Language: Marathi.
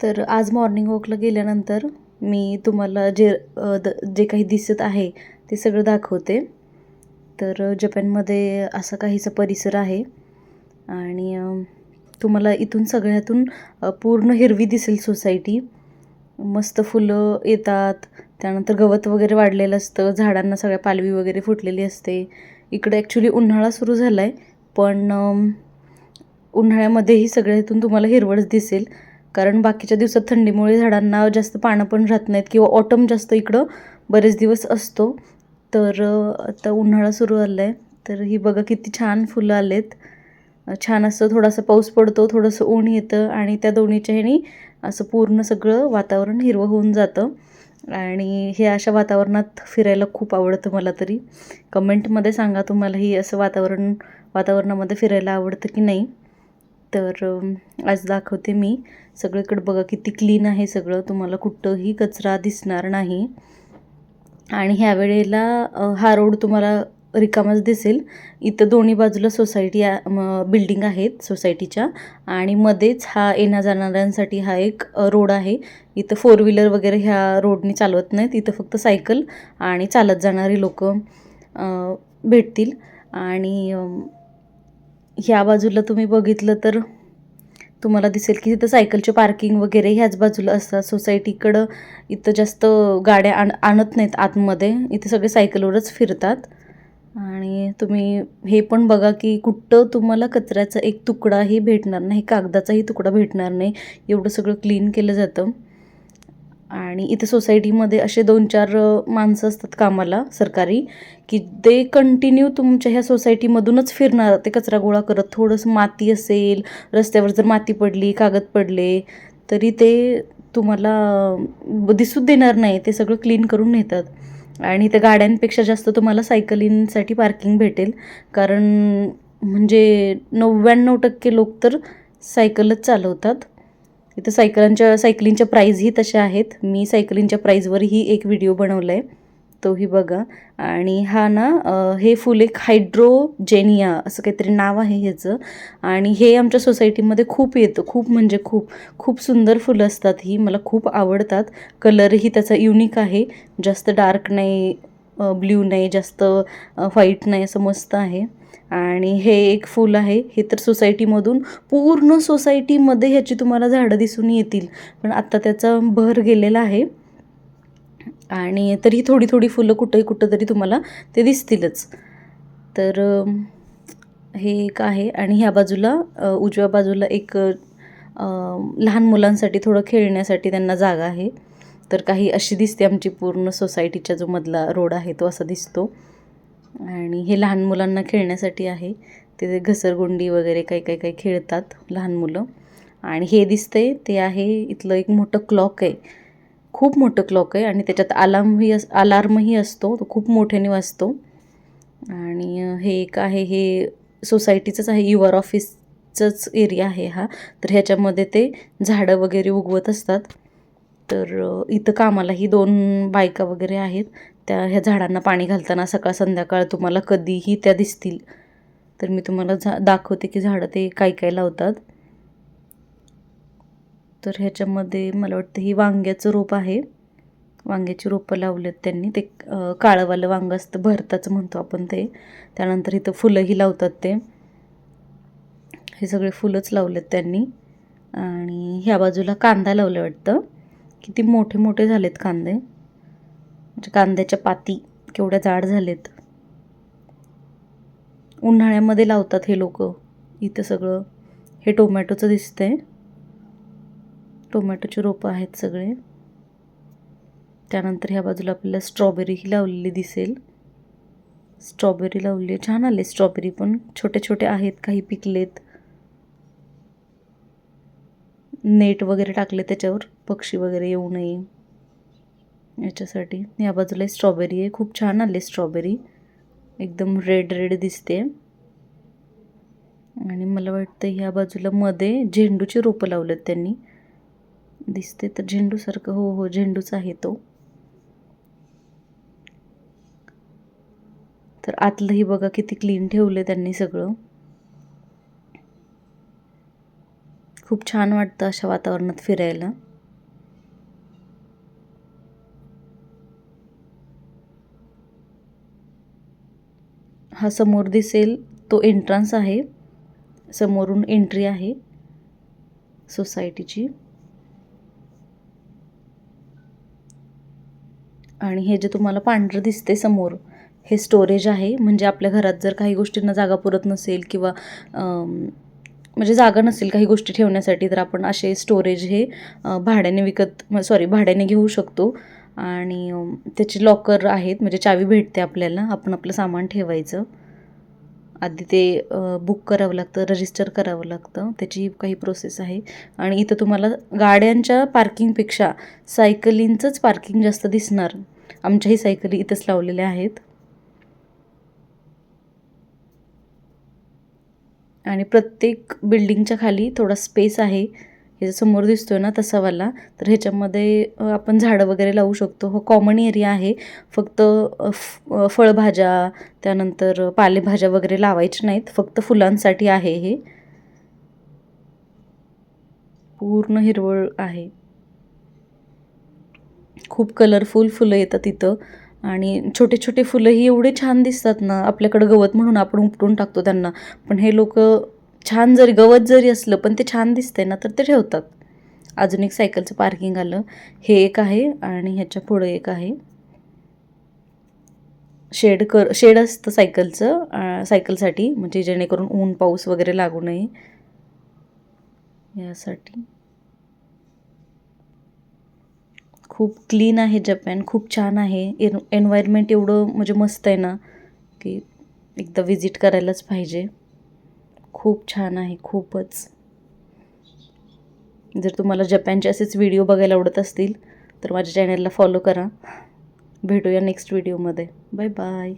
तर आज मॉर्निंग वॉकला गेल्यानंतर मी तुम्हाला जे काही दिसत आहे ते सगळं दाखवते. तर जपानमध्ये असा काहीसा परिसर आहे आणि तुम्हाला इथून सगळ्यातून पूर्ण हिरवी दिसेल सोसायटी. मस्त फुलं येतात, त्यानंतर गवत वगैरे वाढलेलं असतं, झाडांना सगळ्या पालवी वगैरे फुटलेली असते. इकडे ॲक्च्युली उन्हाळा सुरू झाला आहे, पण उन्हाळ्यामध्येही सगळ्या इथून तुम्हाला हिरवळच दिसेल. कारण बाकीच्या दिवसात थंडीमुळे झाडांना जास्त पानं पण राहत नाहीत किंवा ऑटम जास्त इकडं बरेच दिवस असतो. तर आता उन्हाळा सुरू झाला आहे, तर ही बघा किती छान फुलं आलेत. छान असं थोडासा पाऊस पडतो, थोडंसं ऊन येतं आणि त्या दोन्हीच्या ह्यानी असं पूर्ण सगळं वातावरण हिरवं होऊन जातं. आणि हे अशा वातावरणात फिरायला खूप आवडतं मला तरी. कमेंटमध्ये सांगा तुम्हाला ही असं वातावरणामध्ये फिरायला आवडतं की नाही. तर आज दाखवते मी. सगळीकडे बघा किती क्लीन आहे सगळं, तुम्हाला कुठंही कचरा दिसणार नाही. आणि ह्या वेळेला हा रोड तुम्हाला रिकामाच दिसेल. इथं दोन्ही बाजूला सोसायटी बिल्डिंग आहेत सोसायटीच्या, आणि मध्येच हा येण्या जाणाऱ्यांसाठी हा एक रोड आहे. इथं फोर व्हीलर वगैरे ह्या रोडनी चालवत नाहीत, इथं फक्त सायकल आणि चालत जाणारी लोक भेटतील. आणि ह्या बाजूला तुम्ही बघितलं तर तुम्हाला दिसेल की तिथं सायकलचे पार्किंग वगैरे ह्याच बाजूला असतात. सोसायटीकडं इथं जास्त गाड्या आणत नाहीत आतमध्ये, इथे सगळे सायकलवरच फिरतात. आणि तुम्ही हे पण बघा की कुठं तुम्हाला कचऱ्याचा एक तुकडाही भेटणार नाही, कागदाचाही तुकडा भेटणार नाही, एवढं सगळं क्लीन केलं जातं. आणि इथे सोसायटीमध्ये असे 2-4 माणसं असतात कामाला सरकारी, की ते कंटिन्यू तुमच्या ह्या सोसायटीमधूनच फिरणार, ते कचरा गोळा करत. थोडंसं माती असेल, रस्त्यावर जर माती पडली, कागद पडले, तरी ते तुम्हाला दिसूच देणार नाही, ते सगळं क्लीन करून नेतात. आणि त्या गाड्यांपेक्षा जास्त तुम्हाला सायकलींसाठी पार्किंग भेटेल, कारण म्हणजे 99% लोक तर सायकलच चालवतात. इथं सायकलींच्या प्राईजही तशा आहेत. मी सायकलींच्या प्राईजवरही एक व्हिडिओ बनवला आहे, तोही बघा. आणि हा ना हे फुल एक हायड्रोजेनिया असं काहीतरी नाव आहे ह्याचं, आणि हे आमच्या सोसायटीमध्ये खूप येतं, खूप म्हणजे खूप खूप सुंदर फुलं असतात ही, मला खूप आवडतात. कलरही त्याचा युनिक आहे, जास्त डार्क नाही, ब्ल्यू नाही, जास्त व्हाईट नाही, असं मस्त आहे. आणि हे एक फूल आहे, हे तर सोसायटीमधून पूर्ण सोसायटीमध्ये ह्याची तुम्हाला झाडं दिसून येतील, पण आत्ता त्याचा बहर गेलेला आहे. आणि तरी थोडी थोडी फुलं कुठं तरी तुम्हाला ते दिसतीलच. तर हे एक आहे. आणि ह्या बाजूला उजव्या बाजूला एक लहान मुलांसाठी थोडं खेळण्यासाठी त्यांना जागा आहे. तर काही अशी दिसते आमची पूर्ण सोसायटीचा जो मधला रोड आहे तो असा दिसतो. आणि हे लहान मुलांना खेळण्यासाठी आहे, ते घसरगुंडी वगैरे काही खेळतात लहान मुलं. आणि हे दिसतंय ते आहे इथलं एक मोठं क्लॉक आहे, खूप मोठं क्लॉक आहे, आणि त्याच्यात अलार्मही असतो, तो खूप मोठ्याने वाजतो. आणि हे एक आहे, हे सोसायटीचंच आहे, युआर ऑफिसचंच एरिया आहे हा. तर ह्याच्यामध्ये ते झाडं वगैरे उगवत असतात. तर इथं कामालाही 2 बायका वगैरे आहेत, त्या ह्या झाडांना पाणी घालताना सकाळ संध्याकाळ तुम्हाला कधीही त्या दिसतील. तर मी तुम्हाला दाखवते की झाडं ते काय लावतात. तर ह्याच्यामध्ये मला वाटतं ही वांग्याचं रोप आहे, वांग्याची रोपं लावलेत त्यांनी. ते काळंवालं वांगं असतं, भरताचं म्हणतो आपण ते. त्यानंतर इथं फुलंही लावतात ते, हे सगळे फुलंच लावलेत त्यांनी. आणि ह्या बाजूला कांदा लावलं वाटतं, किती मोठे मोठे झालेत कांदे, म्हणजे कांद्याच्या पाती केवढ्या जाड झालेत. उन्हाळ्यामध्ये लावतात हे लोक इथं सगळं. हे टोमॅटोचं दिसतंय, टोमॅटोचे रोपं आहेत सगळे. त्यानंतर ह्या बाजूला आपल्याला स्ट्रॉबेरीही लावलेली दिसेल, स्ट्रॉबेरी लावली, छान आले स्ट्रॉबेरी, पण छोटे छोटे आहेत, काही पिकलेत. नेट वगैरे टाकले त्याच्यावर, पक्षी वगैरे येऊ नये याच्यासाठी. या बाजूला स्ट्रॉबेरी आहे, खूप छान आले स्ट्रॉबेरी, एकदम रेड दिसते. आणि मला वाटतं ह्या बाजूला मध्ये झेंडूची रोपं लावलेत त्यांनी, दिसते तर झेंडूसारखं, हो झेंडूच आहे तो. तर आतलंही बघा किती क्लीन ठेवलं त्यांनी सगळं, खूप छान वाटतं अशा वातावरणात फिरायला. हा समोर दिसेल तो एंट्रन्स आहे, समोरून एंट्री आहे सोसायटीची. आणि हे जे तुम्हाला पांढरं दिसते समोर, हे स्टोरेज आहे. म्हणजे आपल्या घरात जर काही गोष्टींना जागा पुरत नसेल किंवा म्हणजे जागा नसेल काही गोष्टी ठेवण्यासाठी, तर आपण असे स्टोरेज हे भाड्याने घेऊ शकतो. आणि त्याचे लॉकर आहेत, म्हणजे चावी भेटते आपल्याला, आपण आपलं सामान ठेवायचं. आधी ते बुक करावं लागतं, रजिस्टर करावं लागतं, त्याची काही प्रोसेस आहे. आणि इथं तुम्हाला गाड्यांच्या पार्किंगपेक्षा सायकलींचंच पार्किंग जास्त दिसणार. आमच्याही सायकली इथंच लावलेल्या आहेत. आणि प्रत्येक बिल्डिंगच्या खाली थोडा स्पेस आहे, हे समोर दिसतोय ना तसावाला. तर ह्याच्यामध्ये आपण झाडं वगैरे लावू शकतो. हो कॉमन एरिया आहे. फक्त फळभाज्या, त्यानंतर पालेभाज्या वगैरे लावायच्या नाहीत, फक्त फुलांसाठी आहे. हे पूर्ण हिरवळ आहे. खूप कलरफुल फुलं येतात इथं. आणि छोटे छोटे फुलंही एवढे छान दिसतात ना. आपल्याकडं गवत म्हणून आपण उपटून टाकतो त्यांना, पण हे लोक छान, जरी गवत जरी असलं पण ते छान दिसतंय ना, तर ते ठेवतात. अजून एक सायकलचं पार्किंग आलं. हे एक आहे आणि ह्याच्या पुढं एक आहे. शेड असतं सायकलसाठी, म्हणजे जेणेकरून ऊन पाऊस वगैरे लागू नये यासाठी. खूप क्लीन आहे जपान, खूप छान आहे. एन्व्हायरमेंट एवढं म्हणजे मस्त आहे ना, की एकदा विजिट करायलाच पाहिजे. खूप छान आहे, खूपच. जर तुम्हाला जपानचे असेच व्हिडिओ बघायला आवडत असतील तर माझ्या चॅनलला फॉलो करा. भेटूया नेक्स्ट व्हिडिओमध्ये. Bye bye.